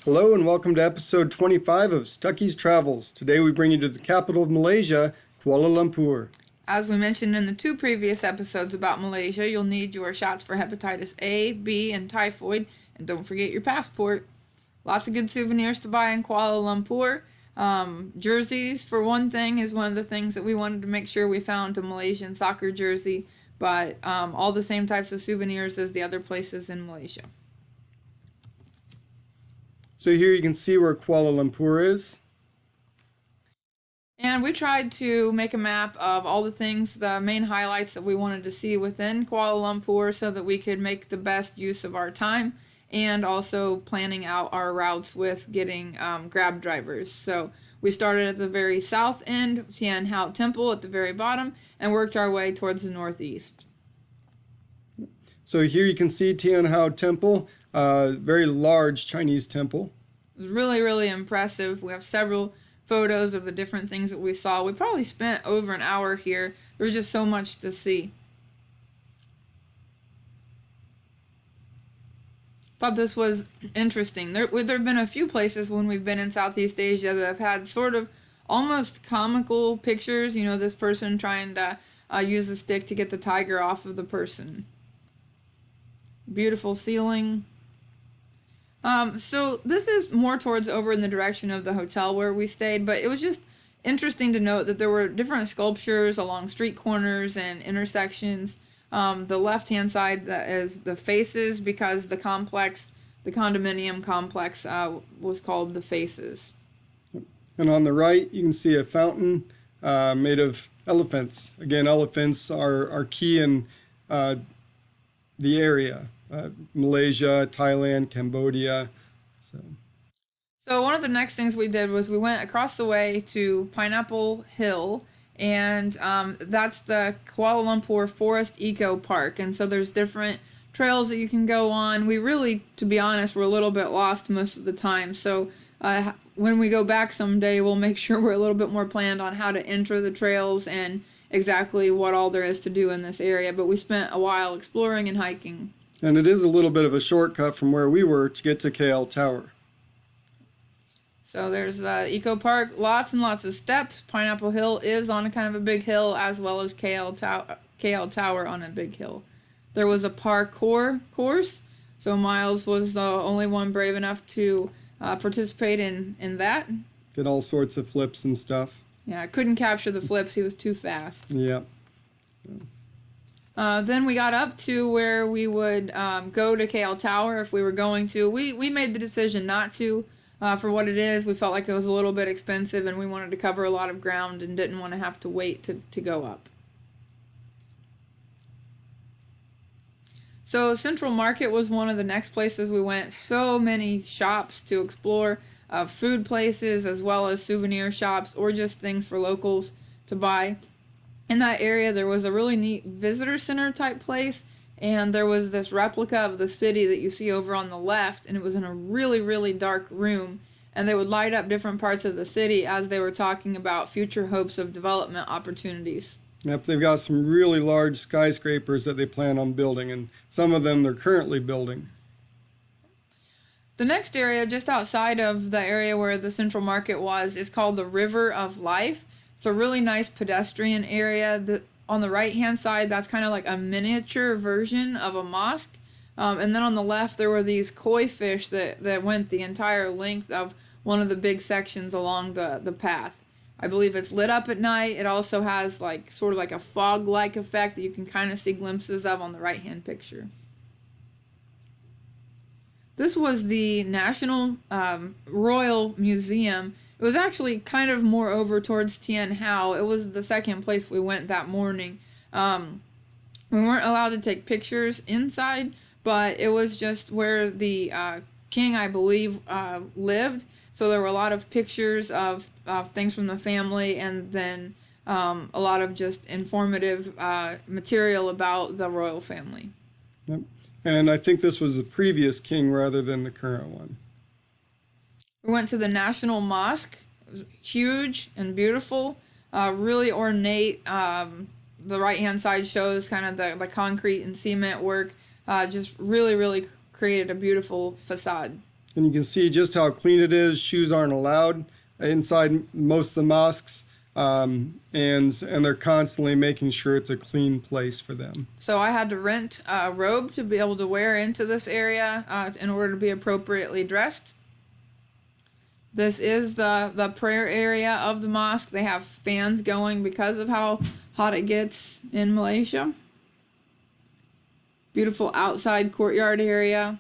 Hello and welcome to episode 25 of Stuckey's Travels. Today we bring you to the capital of Malaysia, Kuala Lumpur. As we mentioned in the two previous episodes about Malaysia, you'll need your shots for hepatitis A, B, and typhoid, and don't forget your passport. Lots of good souvenirs to buy in Kuala Lumpur. Jerseys, for one thing, is one of the things that we wanted to make sure we found a Malaysian soccer jersey, but all the same types of souvenirs as the other places in Malaysia. So here you can see where Kuala Lumpur is. And we tried to make a map of all the things, the main highlights that we wanted to see within Kuala Lumpur so that we could make the best use of our time and also planning out our routes with getting grab drivers. So we started at the very south end, Tian Hao Temple at the very bottom, and worked our way towards the northeast. So here you can see Tian Hao Temple, very large Chinese temple. It was really, really impressive. We have several photos of the different things that we saw. We probably spent over an hour here. There's just so much to see. Thought this was interesting. There have been a few places when we've been in Southeast Asia that have had sort of almost comical pictures. You know, this person trying to use a stick to get the tiger off of the person. Beautiful ceiling. So this is more towards over in the direction of the hotel where we stayed, but it was just interesting to note that there were different sculptures along street corners and intersections. The left-hand side that is the faces because the condominium complex was called the Faces. And on the right you can see a fountain made of elephants. Again, elephants are key in the area. Malaysia, Thailand, Cambodia. So one of the next things we did was we went across the way to Pineapple Hill, and that's the Kuala Lumpur Forest Eco Park. And so there's different trails that you can go on. We really, to be honest, were a little bit lost most of the time. So when we go back someday, we'll make sure we're a little bit more planned on how to enter the trails and exactly what all there is to do in this area. But we spent a while exploring and hiking. And it is a little bit of a shortcut from where we were to get to KL Tower. So there's the Eco Park, lots and lots of steps. Pineapple Hill is on a kind of a big hill, as well as KL Tower on a big hill. There was a parkour course, so Miles was the only one brave enough to participate in that. Get all sorts of flips and stuff. Yeah, I couldn't capture the flips, he was too fast. Yeah. Then we got up to where we would go to KL Tower if we were going to. We made the decision not to for what it is. We felt like it was a little bit expensive and we wanted to cover a lot of ground and didn't want to have to wait to go up. So Central Market was one of the next places we went. So many shops to explore, food places as well as souvenir shops or just things for locals to buy. In that area, there was a really neat visitor center type place, and there was this replica of the city that you see over on the left, and it was in a really, really dark room, and they would light up different parts of the city as they were talking about future hopes of development opportunities. Yep, they've got some really large skyscrapers that they plan on building, and some of them they're currently building. The next area, just outside of the area where the Central Market was, is called the River of Life. It's a really nice pedestrian area. On the right-hand side, that's kind of like a miniature version of a mosque. And then on the left, there were these koi fish that went the entire length of one of the big sections along the path. I believe it's lit up at night. It also has like sort of like a fog-like effect that you can kind of see glimpses of on the right-hand picture. This was the National Royal Museum. It was actually kind of more over towards Tian Hao. It was the second place we went that morning. We weren't allowed to take pictures inside, but it was just where the king, I believe, lived. So there were a lot of pictures of things from the family and then a lot of just informative material about the royal family. Yep. And I think this was the previous king rather than the current one. We went to the National Mosque. It was huge and beautiful, really ornate. The right-hand side shows kind of the concrete and cement work. Just really, really created a beautiful facade. And you can see just how clean it is. Shoes aren't allowed inside most of the mosques, and they're constantly making sure it's a clean place for them. So I had to rent a robe to be able to wear into this area in order to be appropriately dressed. This is the prayer area of the mosque. They have fans going because of how hot it gets in Malaysia. Beautiful outside courtyard area.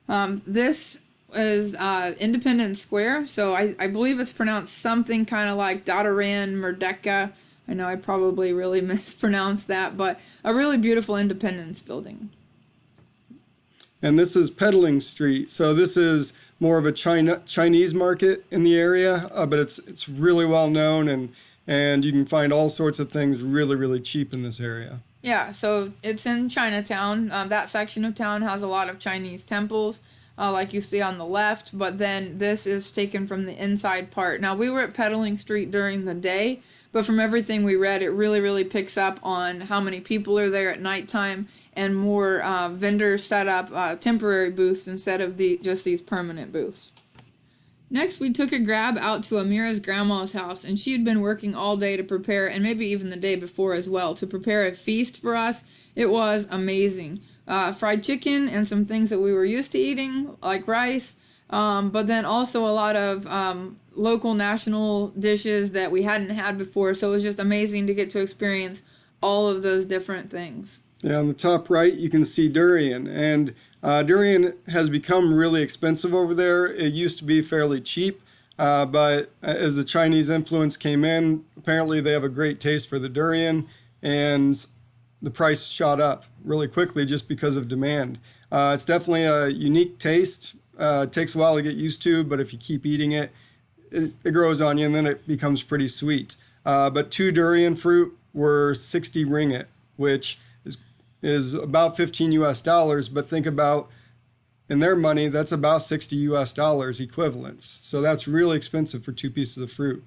This is Independence Square, so I believe it's pronounced something kind of like Dataran Merdeka. I know I probably really mispronounced that, but a really beautiful Independence building. And this is Peddling Street, so this is more of a Chinese market in the area, but it's really well known, and you can find all sorts of things really, really cheap in this area. Yeah, so it's in Chinatown. That section of town has a lot of Chinese temples, like you see on the left, but then this is taken from the inside part. Now, we were at Peddling Street during the day, but from everything we read, it really, really picks up on how many people are there at nighttime and more vendors set up temporary booths instead of just these permanent booths. Next, we took a grab out to Amira's grandma's house, and she had been working all day to prepare, and maybe even the day before as well, to prepare a feast for us. It was amazing. Fried chicken and some things that we were used to eating, like rice, but then also a lot of local national dishes that we hadn't had before, so it was just amazing to get to experience all of those different things. Yeah, on the top right, you can see durian, and durian has become really expensive over there. It used to be fairly cheap, but as the Chinese influence came in, apparently they have a great taste for the durian, and the price shot up really quickly just because of demand. It's definitely a unique taste. It takes a while to get used to, but if you keep eating it, it grows on you, and then it becomes pretty sweet. But 2 durian fruit were 60 ringgit, which is about 15 US dollars, but think about in their money, that's about 60 US dollars equivalents. So that's really expensive for 2 pieces of fruit.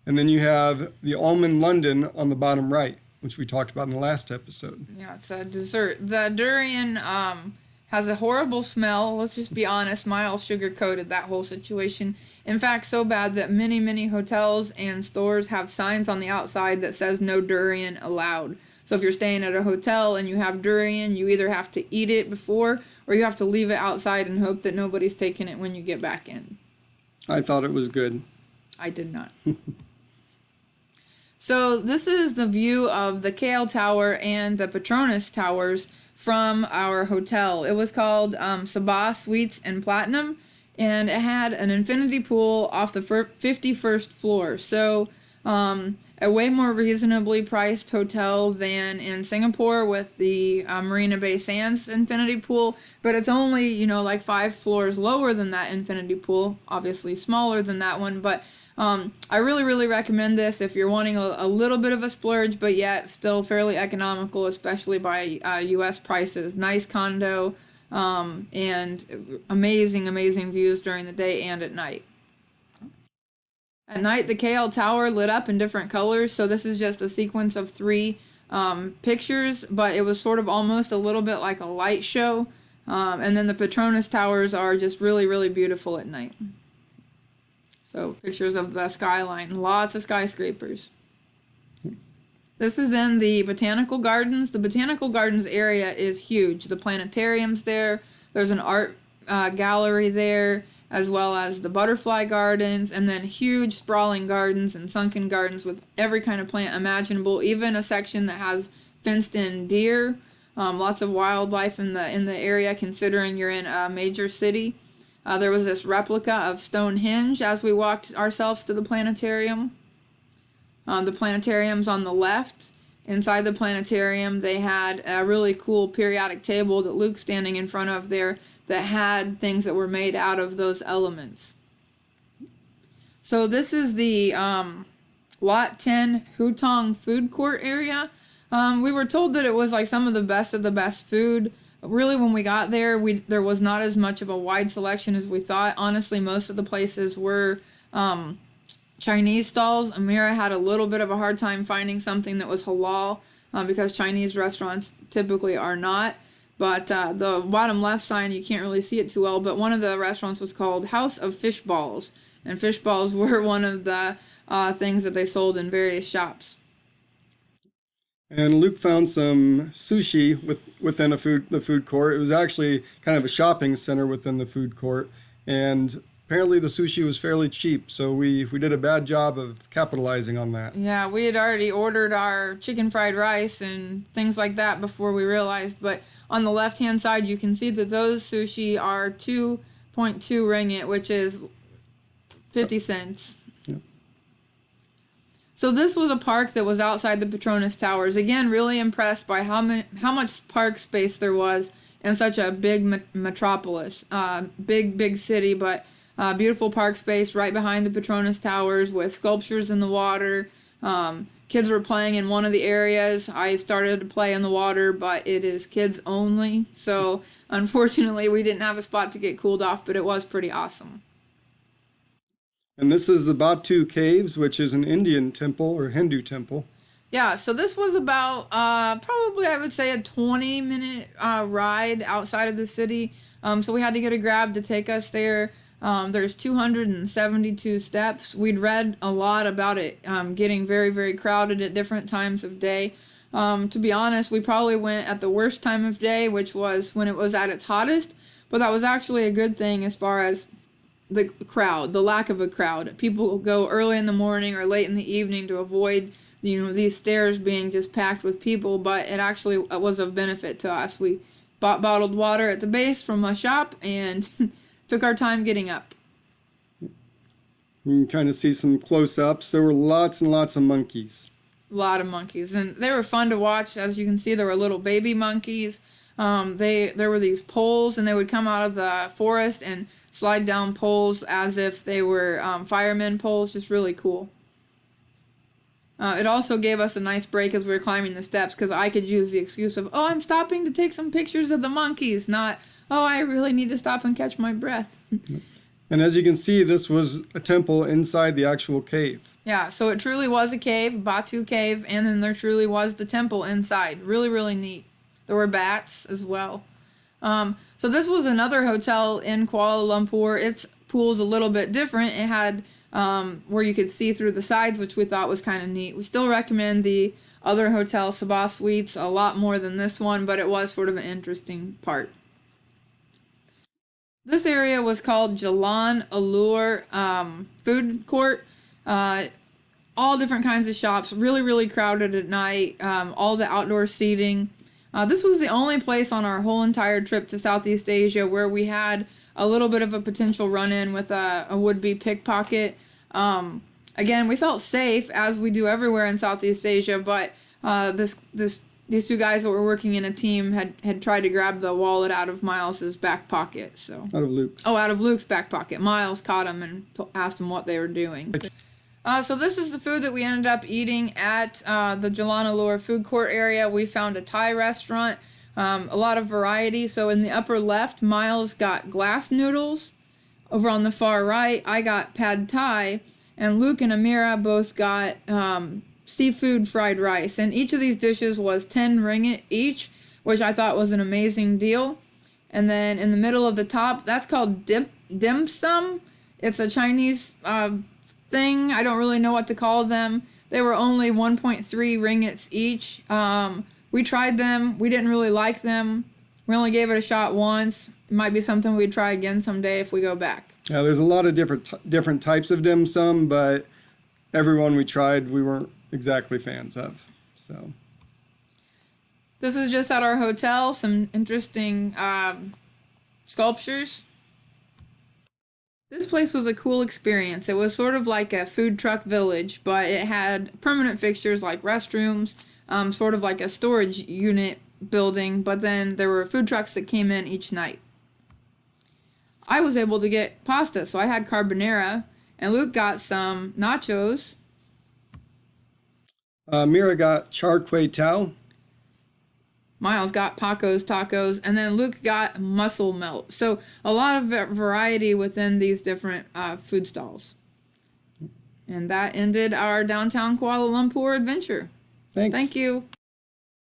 And then you have the almond London on the bottom right, which we talked about in the last episode. Yeah, it's a dessert. The durian has a horrible smell. Let's just be honest. Miles sugar-coated that whole situation. In fact, so bad that many, many hotels and stores have signs on the outside that says no durian allowed. So if you're staying at a hotel and you have durian, you either have to eat it before or you have to leave it outside and hope that nobody's taking it when you get back in. I thought it was good. I did not. So this is the view of the KL Tower and the Petronas Towers from our hotel. It was called Sabah Suites and Platinum, and it had an infinity pool off the 51st floor. So a way more reasonably priced hotel than in Singapore with the Marina Bay Sands infinity pool, but it's only, like 5 floors lower than that infinity pool, obviously smaller than that one, but I really, really recommend this if you're wanting a little bit of a splurge, but yet still fairly economical, especially by U.S. prices. Nice condo, and amazing, amazing views during the day and at night. At night, the KL Tower lit up in different colors, so this is just a sequence of 3 pictures, but it was sort of almost a little bit like a light show, and then the Petronas Towers are just really, really beautiful at night. So pictures of the skyline, lots of skyscrapers. This is in the Botanical Gardens. The Botanical Gardens area is huge. The planetarium's there. There's an art gallery there, as well as the butterfly gardens, and then huge sprawling gardens and sunken gardens with every kind of plant imaginable, even a section that has fenced-in deer. Lots of wildlife in the area, considering you're in a major city. There was this replica of Stonehenge as we walked ourselves to the planetarium. The planetarium's on the left. Inside the planetarium, they had a really cool periodic table that Luke's standing in front of there that had things that were made out of those elements. So this is the Lot 10 Hutong food court area. We were told that it was like some of the best food. Really, when we got there, there was not as much of a wide selection as we thought. Honestly, most of the places were Chinese stalls. Amira had a little bit of a hard time finding something that was halal because Chinese restaurants typically are not. But the bottom left sign, you can't really see it too well, but one of the restaurants was called House of Fish Balls. And fish balls were one of the things that they sold in various shops. And Luke found some sushi within the food court. It was actually kind of a shopping center within the food court, and apparently the sushi was fairly cheap. So we did a bad job of capitalizing on that. Yeah, we had already ordered our chicken fried rice and things like that before we realized. But on the left hand side, you can see that those sushi are 2.2 ringgit, which is 50 cents. Yep. So this was a park that was outside the Petronas Towers. Again, really impressed by how much park space there was in such a big metropolis, big city, but beautiful park space right behind the Petronas Towers with sculptures in the water. Kids were playing in one of the areas. I started to play in the water, but it is kids only. So unfortunately, we didn't have a spot to get cooled off, but it was pretty awesome. And this is the Batu Caves, which is an Indian temple or Hindu temple. Yeah, so this was about probably, I would say, a 20-minute ride outside of the city. So we had to get a Grab to take us there. There's 272 steps. We'd read a lot about it getting very, very crowded at different times of day. To be honest, we probably went at the worst time of day, which was when it was at its hottest. But that was actually a good thing as far as the crowd, the lack of a crowd. People go early in the morning or late in the evening to avoid, these stairs being just packed with people, but it actually was of benefit to us. We bought bottled water at the base from a shop and took our time getting up. You can kind of see some close-ups. There were lots and lots of monkeys. A lot of monkeys, and they were fun to watch. As you can see, there were little baby monkeys. There were these poles, and they would come out of the forest and slide down poles as if they were firemen poles. Just really cool. It also gave us a nice break as we were climbing the steps, because I could use the excuse of, oh, I'm stopping to take some pictures of the monkeys, not, oh, I really need to stop and catch my breath. And as you can see, this was a temple inside the actual cave. Yeah, so it truly was a cave, Batu Cave, and then there truly was the temple inside. Really, really neat. There were bats as well. So this was another hotel in Kuala Lumpur. Its pool's a little bit different. It had where you could see through the sides, which we thought was kind of neat. We still recommend the other hotel, Sabah Suites, a lot more than this one, but it was sort of an interesting part. This area was called Jalan Alur Food Court. All different kinds of shops, really, really crowded at night, all the outdoor seating. This was the only place on our whole entire trip to Southeast Asia where we had a little bit of a potential run-in with a would-be pickpocket. Again, we felt safe, as we do everywhere in Southeast Asia, but these two guys that were working in a team had tried to grab the wallet out of Miles's back pocket. So Out of Luke's. Oh, out of Luke's back pocket. Miles caught him and asked him what they were doing. So this is the food that we ended up eating at the Jalan Alur food court area. We found a Thai restaurant, a lot of variety. So in the upper left, Miles got glass noodles. Over on the far right, I got pad Thai, and Luke and Amira both got seafood fried rice. And each of these dishes was 10 ringgit each, which I thought was an amazing deal. And then in the middle of the top, that's called dim sum. It's a Chinese thing. I don't really know what to call them. They were only 1.3 ringgits each. We tried them. We didn't really like them. We only gave it a shot once. It might be something we'd try again someday if we go back. Yeah, there's a lot of different types of dim sum, but everyone we tried, we weren't exactly fans of. So this is just at our hotel. Some interesting sculptures. This place was a cool experience. It was sort of like a food truck village, but it had permanent fixtures like restrooms, sort of like a storage unit building, but then there were food trucks that came in each night. I was able to get pasta, so I had carbonara, and Luke got some nachos. Mira got char kway teow. Miles got Paco's tacos, and then Luke got mussel melt. So a lot of variety within these different food stalls. And that ended our downtown Kuala Lumpur adventure. Thanks. Thank you.